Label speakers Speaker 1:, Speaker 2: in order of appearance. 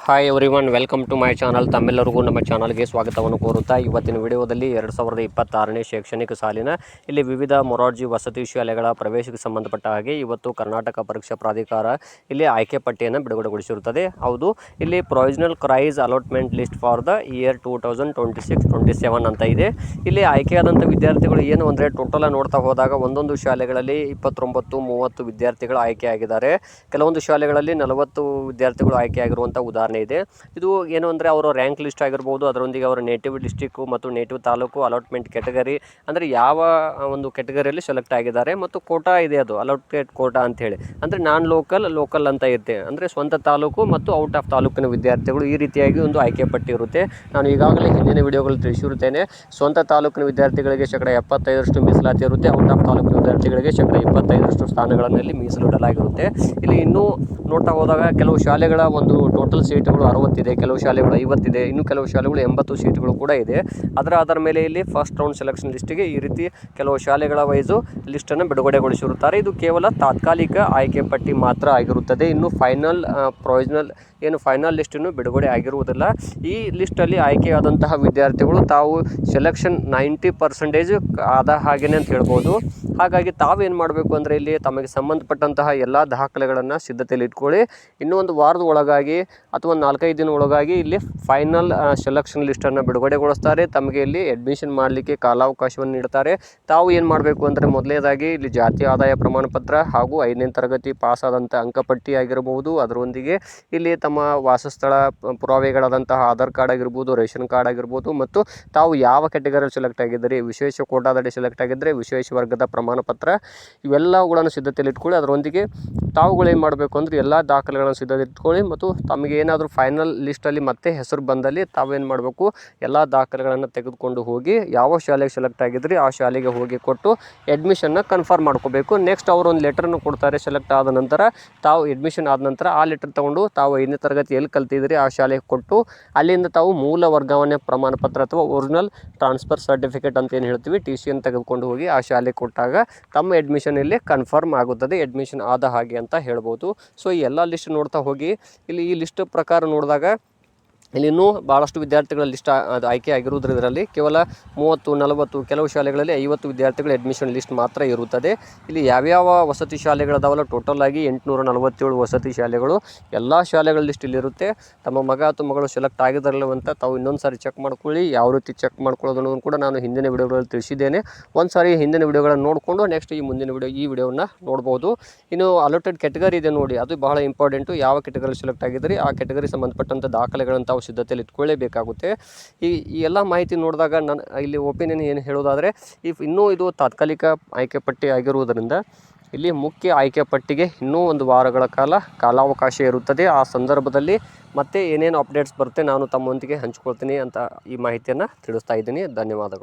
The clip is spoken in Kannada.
Speaker 1: Hi everyone, welcome to my channel. ತಮ್ಮೆಲ್ಲರಿಗೂ ನಮ್ಮ ಚಾನಲ್ಗೆ ಸ್ವಾಗತವನ್ನು ಕೋರುತ್ತಾ ಇವತ್ತಿನ ವಿಡಿಯೋದಲ್ಲಿ 2026ನೇ ಶೈಕ್ಷಣಿಕ ಸಾಲಿನ ಇಲ್ಲಿ ವಿವಿಧ ಮೊರಾರ್ಜಿ ವಸತಿ ಶಾಲೆಗಳ ಪ್ರವೇಶಕ್ಕೆ ಸಂಬಂಧಪಟ್ಟ ಹಾಗೆ ಇವತ್ತು ಕರ್ನಾಟಕ ಪರೀಕ್ಷಾ ಪ್ರಾಧಿಕಾರ ಇಲ್ಲಿ ಆಯ್ಕೆ ಪಟ್ಟಿಯನ್ನು ಬಿಡುಗಡೆಗೊಳಿಸಿರುತ್ತದೆ. ಹೌದು, ಇಲ್ಲಿ provisional prize allotment list for the year 2026-27 ಅಂತ ಇದೆ. ಇಲ್ಲಿ ಆಯ್ಕೆಯಾದಂಥ ವಿದ್ಯಾರ್ಥಿಗಳು ಏನು ಅಂದರೆ ಟೋಟಲ್ ನೋಡ್ತಾ ಹೋದಾಗ ಒಂದೊಂದು ಶಾಲೆಗಳಲ್ಲಿ 29-30 ವಿದ್ಯಾರ್ಥಿಗಳು ಆಯ್ಕೆಯಾಗಿದ್ದಾರೆ. ಕೆಲವೊಂದು ಶಾಲೆಗಳಲ್ಲಿ 40 ವಿದ್ಯಾರ್ಥಿಗಳು ಆಯ್ಕೆಯಾಗಿರುವಂಥ ಉದಾಹರಣೆ ಇದೆ. ಇದು ಏನು ಅಂದರೆ ಅವರ ರ್ಯಾಂಕ್ ಲಿಸ್ಟ್ ಆಗಿರ್ಬೋದು, ಅದರೊಂದಿಗೆ ಅವರ ನೇಟಿವ್ ಡಿಸ್ಟಿಕ್ಕು ಮತ್ತು ನೇಟಿವ್ ತಾಲೂಕು, ಅಲಾಟ್ಮೆಂಟ್ ಕ್ಯಾಟಗರಿ ಅಂದರೆ ಯಾವ ಒಂದು ಕ್ಯಾಟಗರಿಯಲ್ಲಿ ಸೆಲೆಕ್ಟ್ ಆಗಿದ್ದಾರೆ ಮತ್ತು ಕೋಟಾ ಇದೆ, ಅದು ಅಲಾಟೆಡ್ ಕೋಟಾ ಅಂಥೇಳಿ ಅಂದರೆ ನಾನ್ ಲೋಕಲ್ ಅಂತ ಇರುತ್ತೆ. ಅಂದರೆ ಸ್ವಂತ ತಾಲೂಕು ಮತ್ತು ಔಟ್ ಆಫ್ ತಾಲೂಕಿನ ವಿದ್ಯಾರ್ಥಿಗಳು ಈ ರೀತಿಯಾಗಿ ಒಂದು ಆಯ್ಕೆ ಪಟ್ಟಿ ಇರುತ್ತೆ. ನಾನು ಈಗಾಗಲೇ ಹಿಂದಿನ ವಿಡಿಯೋಗಳು ತಿಳಿಸಿರುತ್ತೇನೆ. ಸ್ವಂತ ತಾಲೂಕಿನ ವಿದ್ಯಾರ್ಥಿಗಳಿಗೆ 75% ಮೀಸಲಾತಿ ಇರುತ್ತೆ. ಔಟ್ ಆಫ್ ತಾಲೂಕಿನ ವಿದ್ಯಾರ್ಥಿಗಳಿಗೆ 25% ಸ್ಥಾನಗಳನ್ನು ಇಲ್ಲಿ ಮೀಸಲಿಡಲಾಗಿರುತ್ತೆ. ಇಲ್ಲಿ ಇನ್ನೂ ನೋಡ್ತಾ ಹೋದಾಗ ಕೆಲವು ಶಾಲೆಗಳ ಒಂದು ಟೋಟಲ್ ಸೀಟುಗಳು 60 ಇದೆ, ಕೆಲವು ಶಾಲೆಗಳು 50 ಇದೆ, ಇನ್ನು ಕೆಲವು ಶಾಲೆಗಳು 80 ಸೀಟುಗಳು ಕೂಡ ಇದೆ. ಅದರ ಮೇಲೆ ಇಲ್ಲಿ ಫಸ್ಟ್ ರೌಂಡ್ ಸೆಲೆಕ್ಷನ್ ಲಿಸ್ಟಿಗೆ ಈ ರೀತಿ ಕೆಲವು ಶಾಲೆಗಳ ವೈಸು ಲಿಸ್ಟನ್ನು ಬಿಡುಗಡೆಗೊಳಿಸಿರುತ್ತಾರೆ. ಇದು ಕೇವಲ ತಾತ್ಕಾಲಿಕ ಆಯ್ಕೆ ಪಟ್ಟಿ ಮಾತ್ರ ಆಗಿರುತ್ತದೆ. ಇನ್ನು ಫೈನಲ್ ಲಿಸ್ಟನ್ನು ಬಿಡುಗಡೆ ಆಗಿರುವುದಿಲ್ಲ. ಈ ಲಿಸ್ಟಲ್ಲಿ ಆಯ್ಕೆಯಾದಂತಹ ವಿದ್ಯಾರ್ಥಿಗಳು ತಾವು ಸೆಲೆಕ್ಷನ್ 90% ಆದ ಹಾಗೆಯೇ ಅಂತ ಹೇಳ್ಬೋದು. ಹಾಗಾಗಿ ತಾವೇನು ಮಾಡಬೇಕು ಅಂದರೆ ಇಲ್ಲಿ ತಮಗೆ ಸಂಬಂಧಪಟ್ಟಂತಹ ಎಲ್ಲ ದಾಖಲೆಗಳನ್ನು ಸಿದ್ಧತೆಯಲ್ಲಿ ಇಟ್ಕೊಳ್ಳಿ. ಇನ್ನೂ ಒಂದು ವಾರದ ಒಳಗಾಗಿ ಅಥವಾ 4-5 ದಿನ ಒಳಗಾಗಿ ಇಲ್ಲಿ ಫೈನಲ್ ಸೆಲೆಕ್ಷನ್ ಲಿಸ್ಟನ್ನು ಬಿಡುಗಡೆಗೊಳಿಸ್ತಾರೆ. ತಮಗೆ ಇಲ್ಲಿ ಅಡ್ಮಿಷನ್ ಮಾಡಲಿಕ್ಕೆ ಕಾಲಾವಕಾಶವನ್ನು ನೀಡ್ತಾರೆ. ತಾವು ಏನು ಮಾಡಬೇಕು ಅಂದರೆ ಮೊದಲನೇದಾಗಿ ಇಲ್ಲಿ ಜಾತಿ ಆದಾಯ ಪ್ರಮಾಣ ಪತ್ರ ಹಾಗೂ 5ನೇ ತರಗತಿ ಪಾಸ್ ಆದಂಥ ಅಂಕಪಟ್ಟಿ ಆಗಿರಬಹುದು, ಅದರೊಂದಿಗೆ ಇಲ್ಲಿ ತಮ್ಮ ವಾಸಸ್ಥಳ ಪುರಾವೆಗಳಾದಂತಹ ಆಧಾರ್ ಕಾರ್ಡ್ ಆಗಿರ್ಬೋದು, ರೇಷನ್ ಕಾರ್ಡ್ ಆಗಿರ್ಬೋದು, ಮತ್ತು ತಾವು ಯಾವ ಕ್ಯಾಟಗರಿಯಲ್ಲಿ ಸೆಲೆಕ್ಟ್ ಆಗಿದ್ದರೆ, ವಿಶೇಷ ಕೋಟಾದಡಿ ಸೆಲೆಕ್ಟ್ ಆಗಿದ್ದರೆ ವಿಶೇಷ ವರ್ಗದ ಪ್ರಮಾಣ ಪತ್ರ, ಇವೆಲ್ಲವುಗಳನ್ನು ಸಿದ್ಧತೆಯಲ್ಲಿ ಇಟ್ಕೊಳ್ಳಿ. ಅದರೊಂದಿಗೆ ತಾವುಗಳು ಏನು ಮಾಡಬೇಕು ಅಂದರೆ ಎಲ್ಲ ದಾಖಲೆಗಳನ್ನು ಸಿದ್ಧತೆ ಇಟ್ಕೊಳ್ಳಿ. ಮತ್ತು ತಮಗೆ ಏನಾದರೂ ಫೈನಲ್ ಲಿಸ್ಟಲ್ಲಿ ಮತ್ತೆ ಹೆಸರು ಬಂದಲ್ಲಿ ತಾವೇನು ಮಾಡಬೇಕು, ಎಲ್ಲ ದಾಖಲೆಗಳನ್ನು ತೆಗೆದುಕೊಂಡು ಹೋಗಿ ಯಾವ ಶಾಲೆಗೆ ಸೆಲೆಕ್ಟ್ ಆಗಿದ್ರಿ ಆ ಶಾಲೆಗೆ ಹೋಗಿ ಕೊಟ್ಟು ಅಡ್ಮಿಷನ್ನ ಕನ್ಫರ್ಮ್ ಮಾಡ್ಕೋಬೇಕು. ನೆಕ್ಸ್ಟ್ ಅವರು ಒಂದು ಲೆಟರನ್ನು ಕೊಡ್ತಾರೆ. ಸೆಲೆಕ್ಟ್ ಆದ ನಂತರ ತಾವು ಅಡ್ಮಿಷನ್ ಆದ ನಂತರ ಆ ಲೆಟರ್ ತೊಗೊಂಡು ತಾವು 5ನೇ ತರಗತಿ ಎಲ್ಲಿ ಕಲ್ತಿದ್ರಿ ಆ ಶಾಲೆಗೆ ಕೊಟ್ಟು ಅಲ್ಲಿಂದ ತಾವು ಮೂಲ ವರ್ಗಾವಣೆ ಪ್ರಮಾಣ ಪತ್ರ ಅಥವಾ ಒರಿಜಿನಲ್ ಟ್ರಾನ್ಸ್ಫರ್ ಸರ್ಟಿಫಿಕೇಟ್ ಅಂತ ಏನು ಹೇಳ್ತೀವಿ, TCಯನ್ನು ತೆಗೆದುಕೊಂಡು ಹೋಗಿ ಆ ಶಾಲೆಗೆ ಕೊಟ್ಟಾಗ ತಮ್ಮ ಅಡ್ಮಿಷನ್ ಇಲ್ಲಿ ಕನ್ಫರ್ಮ್ ಆಗುತ್ತದೆ, ಅಡ್ಮಿಷನ್ ಆದ ಹಾಗೆ ಅಂತ ಹೇಳ್ಬೋದು. ಸೊ ಈ ಎಲ್ಲ ಲಿಸ್ಟ್ ನೋಡ್ತಾ ಹೋಗಿ ಇಲ್ಲಿ ಈ ಲಿಸ್ಟ್ ಪ್ರಕಾರ ನೋಡಿದಾಗ ಇಲ್ಲಿ ಇನ್ನೂ ಭಾಳಷ್ಟು ವಿದ್ಯಾರ್ಥಿಗಳ ಲಿಸ್ಟ್ ಆಯ್ಕೆ ಆಗಿರುವುದರಲ್ಲಿ ಕೇವಲ 30-40 ಕೆಲವು ಶಾಲೆಗಳಲ್ಲಿ 50 ವಿದ್ಯಾರ್ಥಿಗಳ ಅಡ್ಮಿಷನ್ ಲಿಸ್ಟ್ ಮಾತ್ರ ಇರುತ್ತದೆ. ಇಲ್ಲಿ ಯಾವ್ಯಾವ ವಸತಿ ಶಾಲೆಗಳದಾವಲ್ಲ ಟೋಟಲ್ ಆಗಿ 847 ವಸತಿ ಶಾಲೆಗಳು, ಎಲ್ಲ ಶಾಲೆಗಳ ಲಿಸ್ಟ್ ಇಲ್ಲಿರುತ್ತೆ. ತಮ್ಮ ಮಗ ಅಥವಾ ಮಗಳು ಸೆಲೆಕ್ಟ್ ಆಗಿದ್ದಾರಲ್ಲ ಅಂತ ತಾವು ಇನ್ನೊಂದು ಸಾರಿ ಚೆಕ್ ಮಾಡ್ಕೊಳ್ಳಿ. ಯಾವ ರೀತಿ ಚೆಕ್ ಮಾಡ್ಕೊಳ್ಳೋದು ಅನ್ನೋದನ್ನು ಕೂಡ ನಾನು ಹಿಂದಿನ ವಿಡಿಯೋಗಳಲ್ಲಿ ತಿಳಿಸಿದ್ದೇನೆ. ಒಂದು ಸಾರಿ ಹಿಂದಿನ ವಿಡಿಯೋಗಳನ್ನು ನೋಡಿಕೊಂಡು ನೆಕ್ಸ್ಟ್ ಈ ವಿಡಿಯೋವನ್ನು ನೋಡ್ಬೋದು. ಇನ್ನು ಅಲಾಟೆಡ್ ಕ್ಯಾಟಗರಿ ಇದೆ ನೋಡಿ, ಅದು ಬಹಳ ಇಂಪಾರ್ಟೆಂಟು. ಯಾವ ಕ್ಯಾಟಗರಿ ಸೆಲೆಕ್ಟ್ ಆಗಿದ್ದರೆ ಆ ಕ್ಯಾಟಗರಿ ಸಂಬಂಧಪಟ್ಟಂಥ ದಾಖಲೆಗಳನ್ನು ಸಿದ್ಧತೆಯಲ್ಲಿ ಇಟ್ಕೊಳ್ಳೇಬೇಕಾಗುತ್ತೆ. ಈ ಎಲ್ಲ ಮಾಹಿತಿ ನೋಡಿದಾಗ ನಾನು ಇಲ್ಲಿ ಒಪಿನಿಯನ್ ಏನು ಹೇಳೋದಾದರೆ, ಇನ್ನೂ ಇದು ತಾತ್ಕಾಲಿಕ ಆಯ್ಕೆ ಪಟ್ಟಿ ಆಗಿರುವುದರಿಂದ ಇಲ್ಲಿ ಮುಖ್ಯ ಆಯ್ಕೆ ಪಟ್ಟಿಗೆ ಇನ್ನೂ ಒಂದು ವಾರಗಳ ಕಾಲಾವಕಾಶ ಇರುತ್ತದೆ. ಆ ಸಂದರ್ಭದಲ್ಲಿ ಮತ್ತೆ ಏನೇನು ಅಪ್ಡೇಟ್ಸ್ ಬರುತ್ತೆ ನಾನು ತಮ್ಮೊಂದಿಗೆ ಹಂಚ್ಕೊಳ್ತೀನಿ ಅಂತ ಈ ಮಾಹಿತಿಯನ್ನು ತಿಳಿಸ್ತಾ ಇದ್ದೀನಿ. ಧನ್ಯವಾದಗಳು.